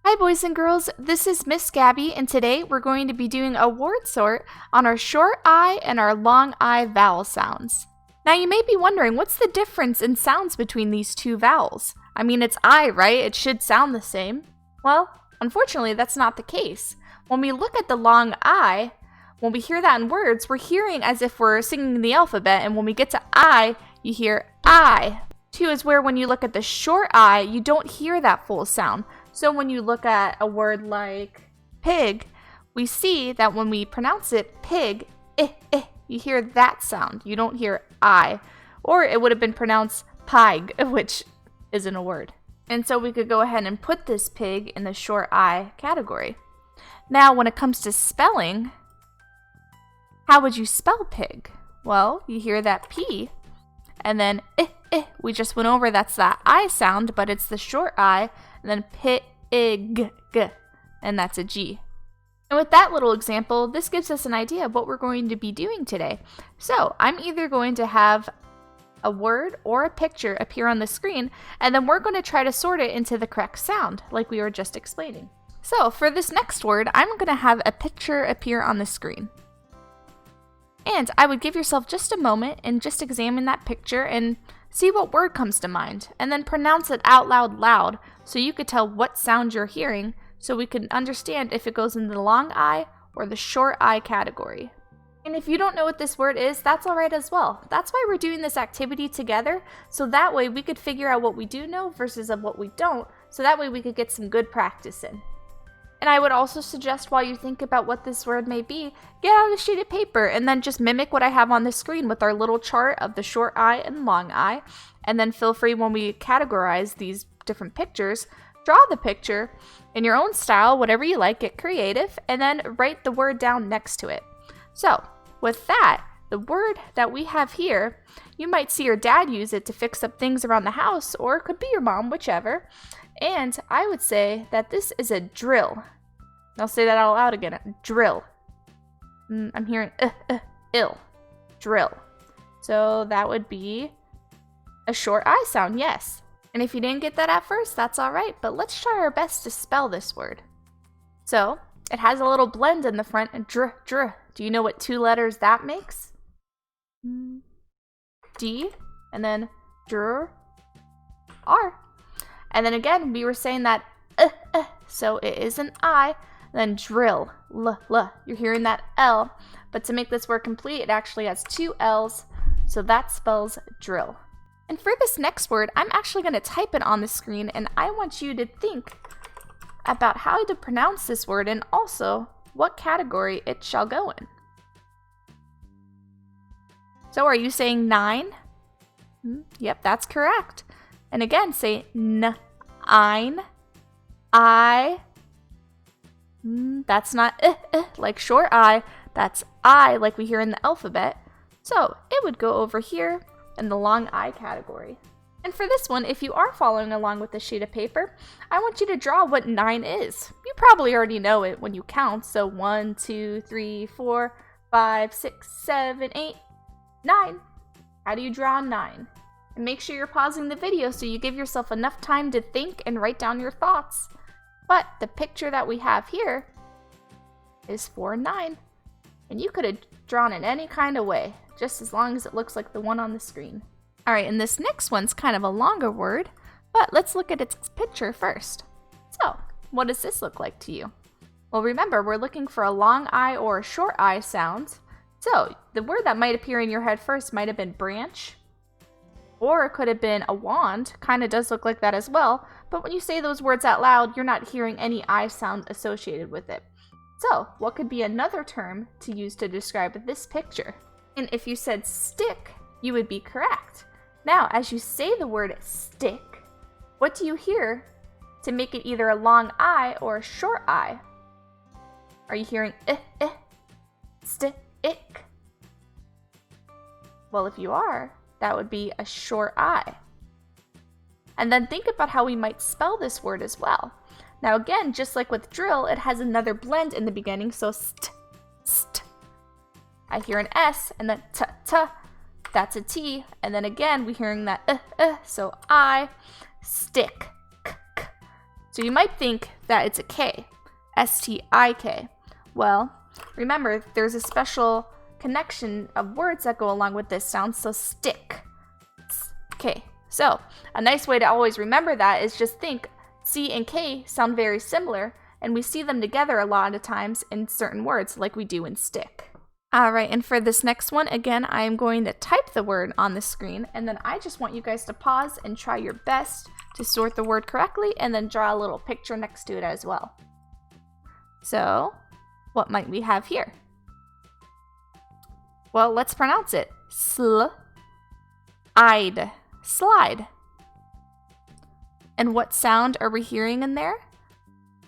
Hi boys and girls, this is Miss Gabby, and today we're going to be doing a word sort on our short I and our long I vowel sounds. Now you may be wondering, what's the difference in sounds between these two vowels? I mean, it's I, right? It should sound the same. Well, unfortunately that's not the case. When we look at the long I, when we hear that in words, we're hearing as if we're singing the alphabet, and when we get to I, you hear I. Two is where when you look at the short I, you don't hear that full sound. So when you look at a word like pig, we see that when we pronounce it pig, you hear that sound. You don't hear I. Or it would have been pronounced pig, which isn't a word. And so we could go ahead and put this pig in the short I category. Now when it comes to spelling, how would you spell pig? Well, you hear that P, and then we just went over, that's that I sound, but it's the short I, and then pig, and that's a G. And with that little example, this gives us an idea of what we're going to be doing today. So I'm either going to have a word or a picture appear on the screen, and then we're going to try to sort it into the correct sound, like we were just explaining. So for this next word, I'm going to have a picture appear on the screen. And I would give yourself just a moment and just examine that picture and see what word comes to mind, and then pronounce it out loud so you could tell what sound you're hearing, so we can understand if it goes in the long I or the short I category. And if you don't know what this word is, that's alright as well. That's why we're doing this activity together, so that way we could figure out what we do know versus of what we don't, so that way we could get some good practice in. And I would also suggest, while you think about what this word may be, get out a sheet of paper and then just mimic what I have on the screen with our little chart of the short I and long I. And then feel free, when we categorize these different pictures, draw the picture in your own style, whatever you like, get creative, and then write the word down next to it. So with that, the word that we have here, you might see your dad use it to fix up things around the house, or it could be your mom, whichever. And I would say that this is a drill. I'll say that out loud again. Drill. I'm hearing ill. Drill. So that would be a short I sound, yes. And if you didn't get that at first, that's alright, but let's try our best to spell this word. So, it has a little blend in the front, dr. Do you know what two letters that makes? D, and then dr, R. And then again, we were saying that so it is an I, then drill, l. You're hearing that L, but to make this word complete, it actually has two L's, so that spells drill. And for this next word, I'm actually going to type it on the screen, and I want you to think about how to pronounce this word and also what category it shall go in. So are you saying 9? Yep, that's correct. And again, say ein, I. That's not like short I, that's I like we hear in the alphabet. So it would go over here in the long I category. And for this one, if you are following along with the sheet of paper, I want you to draw what 9 is. You probably already know it when you count, so 1, 2, 3, 4, 5, 6, 7, 8, 9. How do you draw 9? And make sure you're pausing the video so you give yourself enough time to think and write down your thoughts. But the picture that we have here is for 9. And you could have drawn it any kind of way, just as long as it looks like the one on the screen. Alright, and this next one's kind of a longer word, but let's look at its picture first. So, what does this look like to you? Well, remember, we're looking for a long I or a short I sound. So, the word that might appear in your head first might have been branch, or it could have been a wand. Kind of does look like that as well, but when you say those words out loud, you're not hearing any I sound associated with it. So, what could be another term to use to describe this picture? And if you said stick, you would be correct. Now, as you say the word stick, what do you hear to make it either a long I or a short I? Are you hearing stick? Well, if you are, that would be a short I. And then think about how we might spell this word as well. Now again, just like with drill, it has another blend in the beginning, so st. I hear an S, and then t, that's a T, and then again, we're hearing that so I, stick, k. So So you might think that it's a K, S-T-I-K. Well, remember, there's a special connection of words that go along with this sound, so stick. Okay, so a nice way to always remember that is just think C and K sound very similar, and we see them together a lot of times in certain words like we do in stick. Alright, and for this next one, again, I am going to type the word on the screen, and then I just want you guys to pause and try your best to sort the word correctly, and then draw a little picture next to it as well. So, what might we have here? Well, let's pronounce it. Slide. Slide. And what sound are we hearing in there?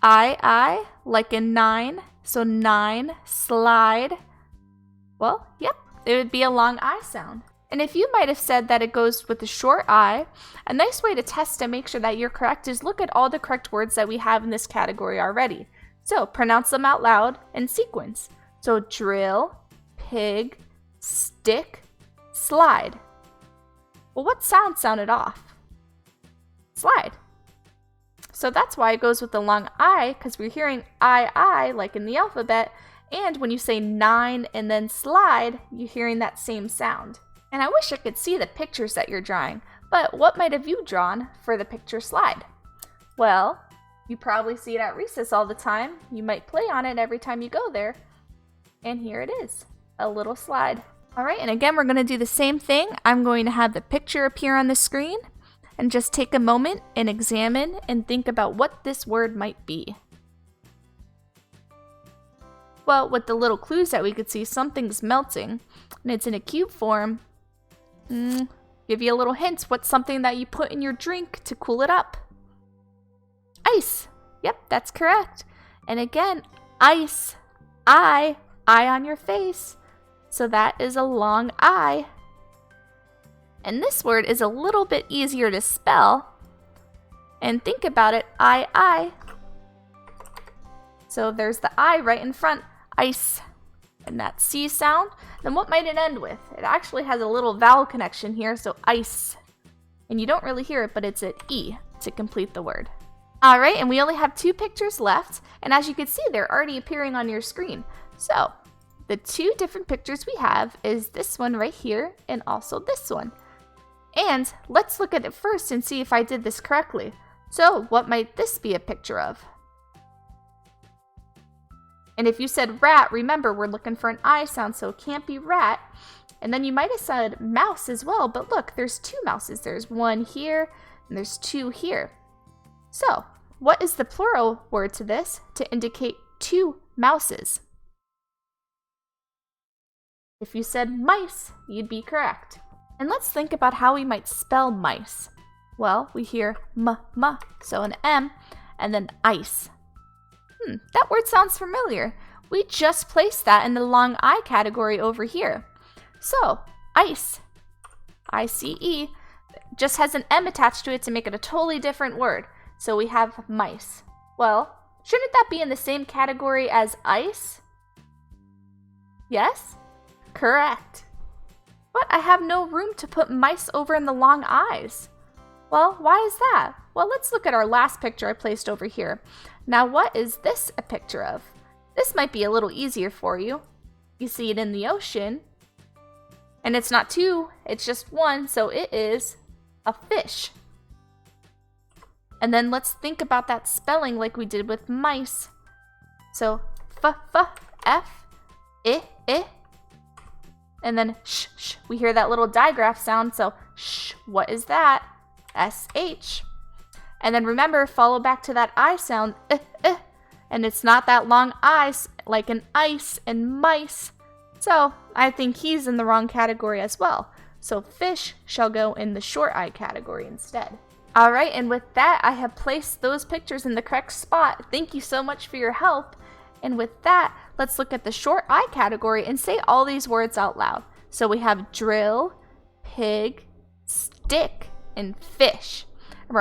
I, like in 9. So 9, slide. Well, yep, it would be a long I sound. And if you might have said that it goes with the short I, a nice way to test to make sure that you're correct is look at all the correct words that we have in this category already. So pronounce them out loud in sequence. So drill, pig, stick, slide. Well, what sound sounded off? Slide. So that's why it goes with the long I, because we're hearing I like in the alphabet, and when you say 9 and then slide, you're hearing that same sound. And I wish I could see the pictures that you're drawing, but what might have you drawn for the picture slide? Well, you probably see it at recess all the time. You might play on it every time you go there. And here it is, a little slide. All right, and again, we're gonna do the same thing. I'm going to have the picture appear on the screen, and just take a moment and examine and think about what this word might be. Well, with the little clues that we could see, something's melting, and it's in a cube form. Give you a little hint. What's something that you put in your drink to cool it up? Ice. Yep, that's correct. And again, ice. Eye on your face. So that is a long I. And this word is a little bit easier to spell. And think about it, I. So there's the I right in front, ice. And that C sound. Then what might it end with? It actually has a little vowel connection here, so ice. And you don't really hear it, but it's an E to complete the word. Alright, and we only have 2 pictures left, and as you can see, they're already appearing on your screen. So, the 2 different pictures we have is this one right here, and also this one. And let's look at it first and see if I did this correctly. So, what might this be a picture of? And if you said rat, remember we're looking for an I sound, so it can't be rat. And then you might have said mouse as well, but look, there's 2 mouses. There's 1 here, and there's 2 here. So, what is the plural word to this to indicate 2 mouses? If you said mice, you'd be correct. And let's think about how we might spell mice. Well, we hear m, so an M, and then ice. That word sounds familiar. We just placed that in the long I category over here. So, ice, I-C-E, just has an M attached to it to make it a totally different word. So we have mice. Well, shouldn't that be in the same category as ice? Yes? Correct. But I have no room to put mice over in the long I's. Well, why is that? Well, let's look at our last picture I placed over here. Now, what is this a picture of? This might be a little easier for you. You see it in the ocean. And it's not 2, it's just 1, so it is a fish. And then let's think about that spelling like we did with mice. So, f, f, I. And then sh, we hear that little digraph sound, so sh, what is that? S-H. And then remember, follow back to that I sound, and it's not that long I like in ice and mice. So I think he's in the wrong category as well. So fish shall go in the short I category instead. Alright, and with that, I have placed those pictures in the correct spot. Thank you so much for your help. And with that, let's look at the short I category and say all these words out loud. So we have drill, pig, stick, and fish. And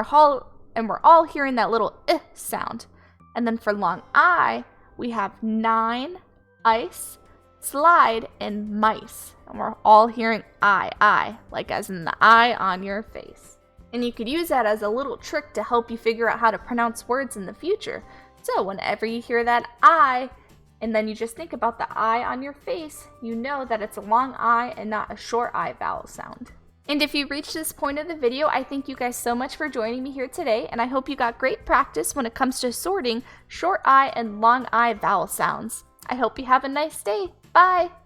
we're all hearing that little sound. And then for long I, we have 9, ice, slide, and mice. And we're all hearing I, like as in the eye on your face. And you could use that as a little trick to help you figure out how to pronounce words in the future. So whenever you hear that I, and then you just think about the I on your face, you know that it's a long I and not a short I vowel sound. And if you reached this point of the video, I thank you guys so much for joining me here today, and I hope you got great practice when it comes to sorting short I and long I vowel sounds. I hope you have a nice day. Bye!